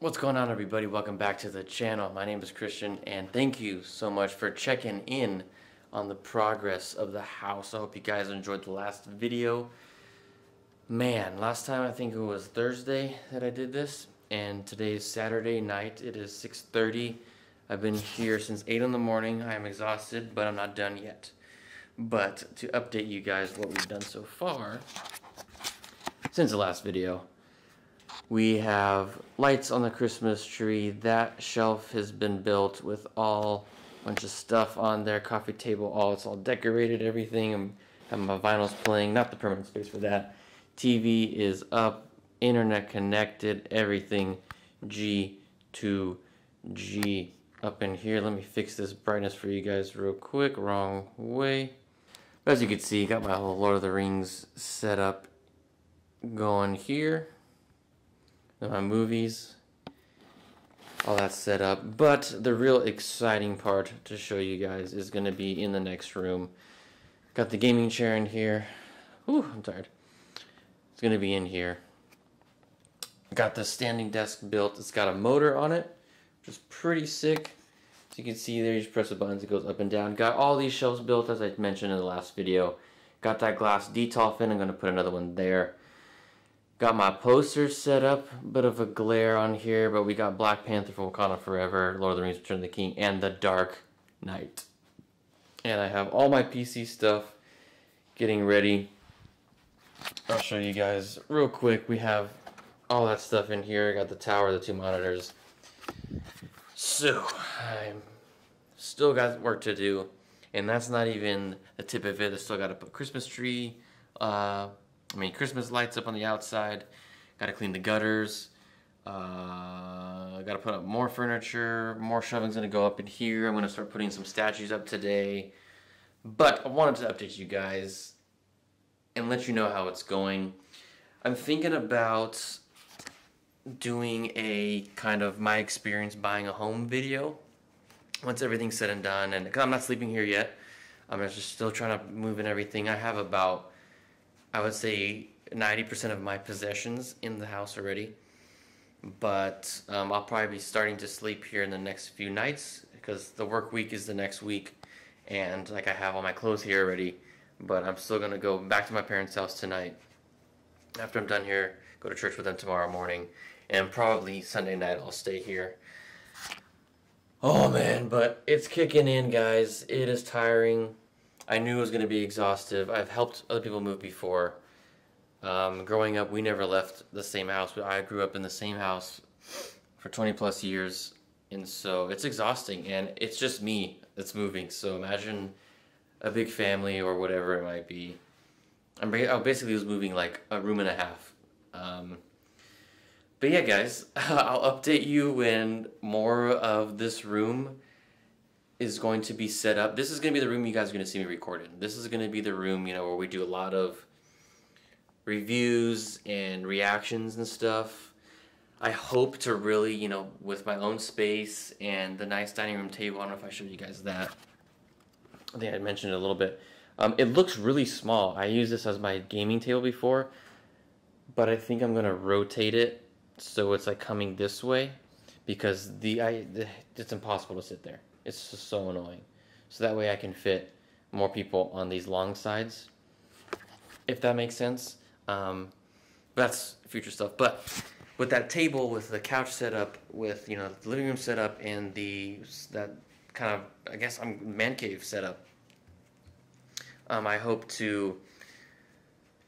What's going on, everybody? Welcome back to the channel. My name is Christian, and thank you so much for checking in on the progress of the house. I hope you guys enjoyed the last video. Man, last time I think it was Thursday that I did this, and today's Saturday night. It is 6:30. I've been here since 8 in the morning. I am exhausted, but I'm not done yet. But to update you guys what we've done so far since the last video. We have lights on the Christmas tree. That shelf has been built with all bunch of stuff on there. Coffee table, it's all decorated, everything. I'm having my vinyls playing, not the permanent space for that. TV is up, internet connected, everything G to G up in here. Let me fix this brightness for you guys real quick. Wrong way. As you can see, got my whole Lord of the Rings set up going here. My movies, all that's set up, but the real exciting part to show you guys is going to be in the next room. Got the gaming chair in here. Whew, I'm tired. It's going to be in here. Got the standing desk built. It's got a motor on it, which is pretty sick. As you can see there, you just press the buttons, it goes up and down. Got all these shelves built as I mentioned in the last video. Got that glass detolf in. I'm going to put another one there. Got my posters set up, bit of a glare on here, but we got Black Panther from Wakanda Forever, Lord of the Rings Return of the King, and The Dark Knight. And I have all my PC stuff getting ready. I'll show you guys real quick. We have all that stuff in here. I got the tower, the 2 monitors. So, I'm still got work to do, and that's not even the tip of it. I still got to put Christmas tree, Christmas lights up on the outside. Got to clean the gutters. Got to put up more furniture. More shelving's going to go up in here. I'm going to start putting some statues up today. But I wanted to update you guys and let you know how it's going. I'm thinking about doing a kind of my experience buying a home video once everything's said and done. And because I'm not sleeping here yet, I'm just still trying to move in everything. I have about, I would say, 90% of my possessions in the house already. But I'll probably be starting to sleep here in the next few nights because the work week is the next week. And like I have all my clothes here already. But I'm still going to go back to my parents' house tonight. After I'm done here, go to church with them tomorrow morning. And probably Sunday night I'll stay here. Oh man, but it's kicking in, guys. It is tiring. I knew it was going to be exhaustive. I've helped other people move before. Growing up, we never left the same house. I grew up in the same house for 20 plus years, and so it's exhausting, and it's just me that's moving. So imagine a big family or whatever it might be. I basically was moving like a room and a half. But yeah, guys, I'll update you when more of this room is going to be set up. This is going to be the room you guys are going to see me recording. This is going to be the room, where we do a lot of reviews and reactions and stuff. I hope to really, with my own space and the nice dining room table. I don't know if I showed you guys that. I think I mentioned it a little bit. It looks really small. I used this as my gaming table before, but I think I'm going to rotate it so it's like coming this way because it's impossible to sit there. It's just so annoying. So that way I can fit more people on these long sides, if that makes sense. That's future stuff. But with that table, with the couch set up, with the living room set up, and that kind of, I guess, man cave set up, I hope to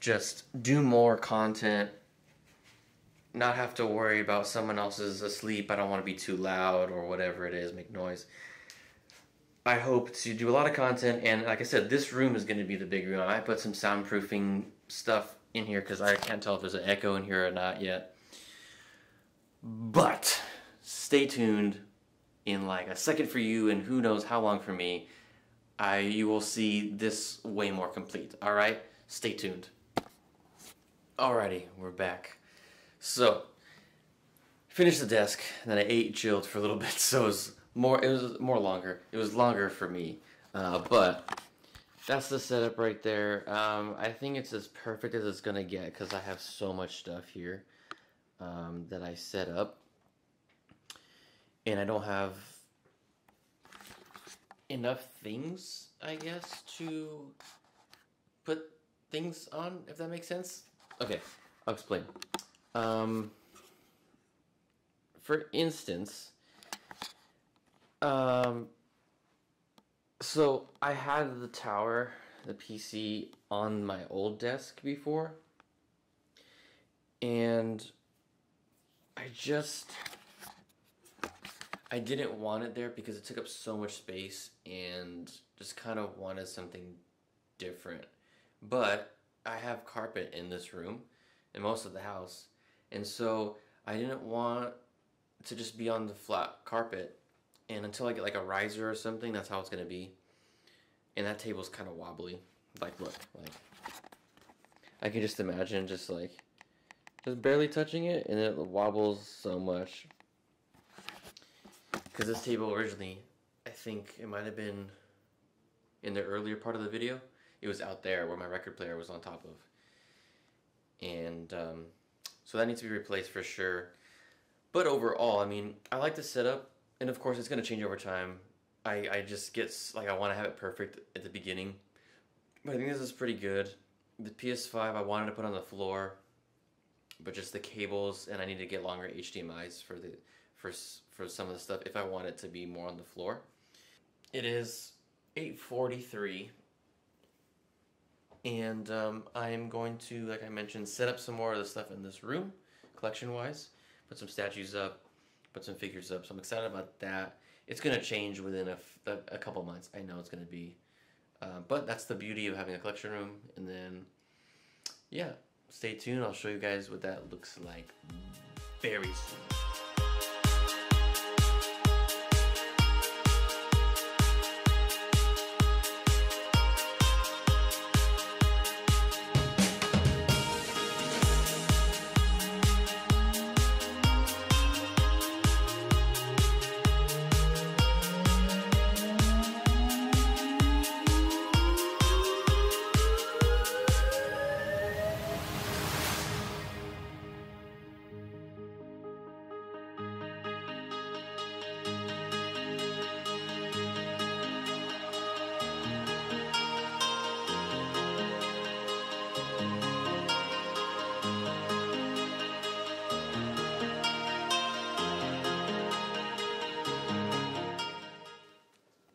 just do more content, not have to worry about someone else's asleep. I don't want to be too loud or whatever it is, make noise. I hope to do a lot of content, and like I said, this room is going to be the big room. I might put some soundproofing stuff in here because I can't tell if there's an echo in here or not yet. But stay tuned in like a second for you and who knows how long for me. You will see this way more complete. Alright? Stay tuned. Alrighty, we're back. So, finished the desk, and then I ate and chilled for a little bit, so it was longer. It was longer for me, but that's the setup right there. I think it's as perfect as it's gonna get because I have so much stuff here that I set up. and I don't have enough things, I guess, to put things on, if that makes sense. Okay, I'll explain. For instance, so I had the tower, the PC, on my old desk before, and I didn't want it there because it took up so much space and just kind of wanted something different. But I have carpet in this room and most of the house, and so I didn't want to just be on the flat carpet. And until I get like a riser or something, that's how it's gonna be. And that table's kind of wobbly. Like, look, like I can just imagine just barely touching it, and it wobbles so much. Because this table originally, I think it might have been in the earlier part of the video. It was out there where my record player was on top of. And so that needs to be replaced for sure. But overall, I mean, I like the setup, and of course it's going to change over time. I just get, like, I want to have it perfect at the beginning. But I think this is pretty good. The PS5 I wanted to put on the floor, but just the cables, and I need to get longer HDMIs for some of the stuff if I want it to be more on the floor. It is 8:43, and I am going to, like I mentioned, set up some more of the stuff in this room, collection-wise. Put some statues up, put some figures up, so I'm excited about that. It's going to change within a couple months. I know it's going to be, but that's the beauty of having a collection room. And then, yeah, stay tuned. I'll show you guys what that looks like very soon.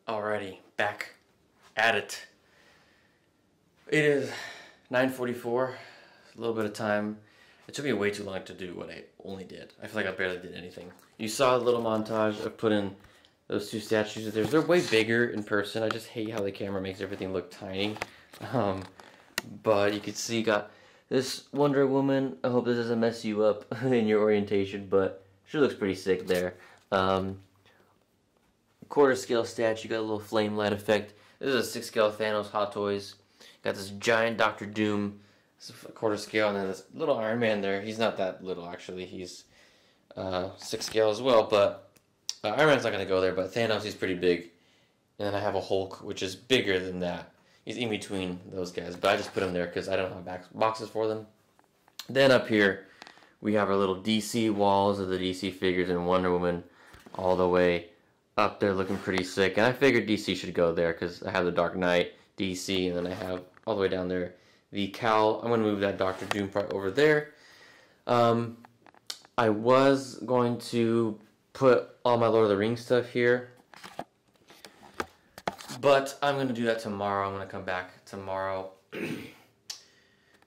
Alrighty, back at it. It is 9:44, a little bit of time. It took me way too long to do what I only did. I feel like I barely did anything. You saw a little montage of putting those two statues of theirs. They're way bigger in person. I just hate how the camera makes everything look tiny. But you can see you got this Wonder Woman. I hope this doesn't mess you up in your orientation, but she looks pretty sick there. Quarter scale statue, got a little flame light effect. This is a 6 scale Thanos Hot Toys. Got this giant Doctor Doom, quarter scale, and then this little Iron Man there. He's not that little actually. He's 6 scale as well, but Iron Man's not gonna go there. But Thanos, he's pretty big. And then I have a Hulk, which is bigger than that. He's in between those guys, but I just put him there because I don't have boxes for them. Then up here, we have our little DC walls of the DC figures and Wonder Woman all the way up there looking pretty sick. And I figured DC should go there because I have the Dark Knight DC, and then I have all the way down there the cowl. I'm going to move that Doctor Doom part over there. I was going to put all my Lord of the Rings stuff here, but I'm going to do that tomorrow. I'm going to come back tomorrow.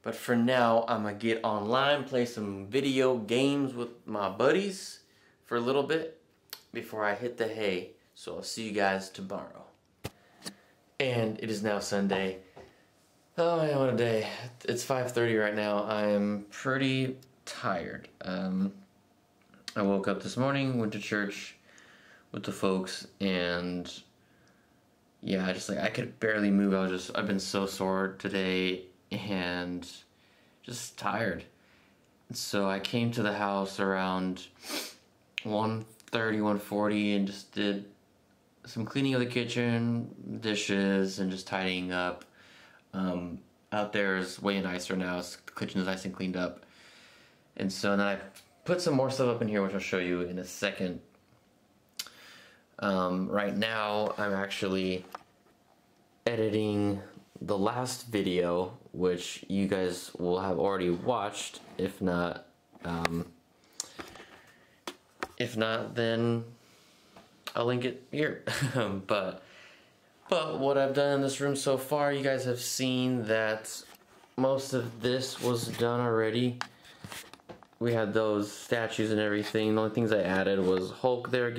But for now, I'm going to get online, play some video games with my buddies for a little bit before I hit the hay. So I'll see you guys tomorrow. And it is now Sunday. Oh man, what a day. It's 5:30 right now. I am pretty tired. I woke up this morning, went to church with the folks, and yeah, I could barely move. I've been so sore today and just tired. So I came to the house around 1:30, 1:40, and just did some cleaning of the kitchen, dishes, and just tidying up. Out there is way nicer now. The kitchen is nice and cleaned up. And so then I put some more stuff up in here, which I'll show you in a second. Right now, I'm actually editing the last video, which you guys will have already watched. If not, then I'll link it here. But what I've done in this room so far, you guys have seen that most of this was done already. We had those statues and everything. The only things I added was Hulk there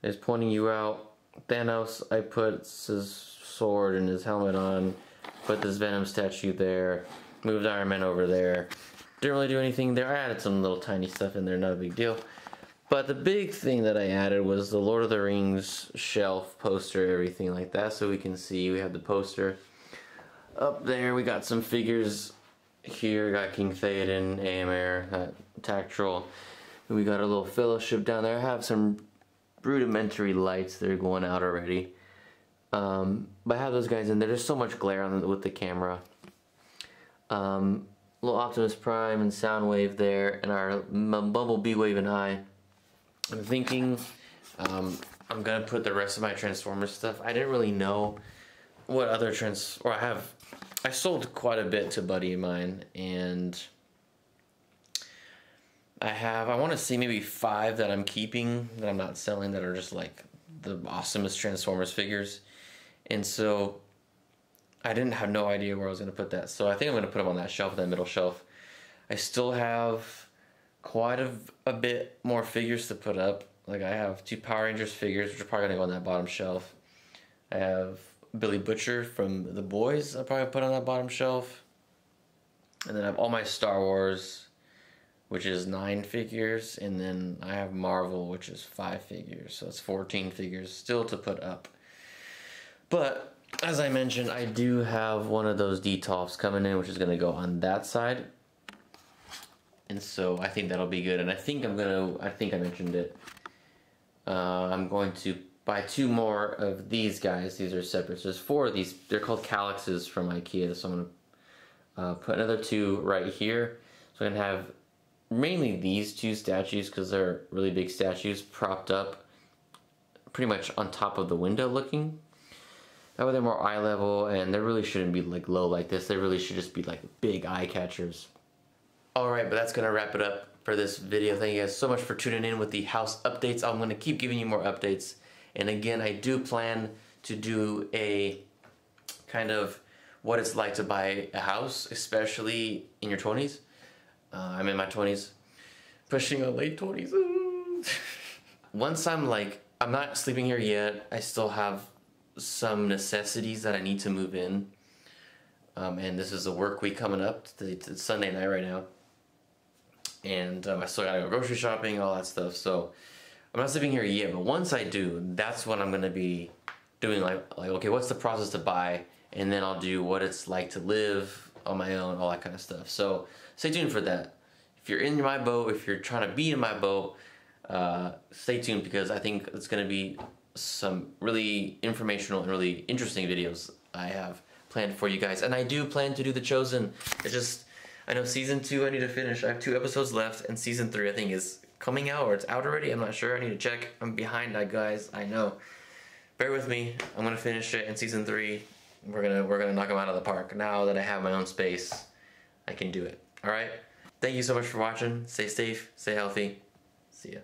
is pointing you out. Thanos, I put his sword and his helmet on. Put this Venom statue there. Moved Iron Man over there. Didn't really do anything there. I added some little tiny stuff in there, not a big deal. But the big thing that I added was the Lord of the Rings shelf, poster, everything like that. So we can see, we have the poster. Up there, we got some figures here. We got King Theoden, Aemir, Tactral. And we got a little fellowship down there. I have some rudimentary lights that are going out already. But I have those guys in there. There's so much glare on with the camera. Little Optimus Prime and Soundwave there, and our Bumblebee waving high. I'm thinking I'm gonna put the rest of my Transformers stuff. I didn't really know what other I sold quite a bit to a buddy of mine, and I want to see maybe 5 that I'm keeping, that I'm not selling, that are just like the awesomest Transformers figures. And so I didn't have no idea where I was going to put that. So I think I'm going to put them on that shelf, that middle shelf. I still have quite a bit more figures to put up. Like I have 2 Power Rangers figures, which are probably going to go on that bottom shelf. I have Billy Butcher from The Boys, I'll probably put on that bottom shelf. And then I have all my Star Wars, which is 9 figures. And then I have Marvel, which is 5 figures. So it's 14 figures still to put up. But as I mentioned, I do have one of those Detolfs coming in, which is going to go on that side. And so I think that'll be good. And I think I mentioned it. I'm going to buy 2 more of these guys. These are separate. So there's 4 of these. They're called Calyxes from IKEA. So I'm going to put another 2 right here. So I'm going to have mainly these 2 statues, because they're really big statues, propped up pretty much on top of the window looking. That way they're more eye level, and they really shouldn't be like low like this. They really should just be like big eye catchers. Alright, but that's going to wrap it up for this video. Thank you guys so much for tuning in with the house updates. I'm going to keep giving you more updates. And again, I do plan to do a kind of what it's like to buy a house, especially in your 20s. I'm in my 20s, pushing on late 20s. Once I'm not sleeping here yet. I still have some necessities that I need to move in. And this is a work week coming up. It's Sunday night right now. And I still gotta go grocery shopping, all that stuff. So I'm not sleeping here yet, but once I do, that's what I'm gonna be doing. Like okay, what's the process to buy? And then I'll do what it's like to live on my own, all that kind of stuff. So stay tuned for that. If you're in my boat, if you're trying to be in my boat, stay tuned, because I think it's gonna be some really informational and really interesting videos I have planned for you guys. And I do plan to do The Chosen. It's just, I know season 2 I need to finish. I have 2 episodes left, and season 3 I think is coming out, or it's out already. I'm not sure. I need to check. I'm behind, guys. I know. Bear with me. I'm gonna finish it in season 3. We're gonna knock them out of the park. Now that I have my own space, I can do it. All right. Thank you so much for watching. Stay safe. Stay healthy. See ya.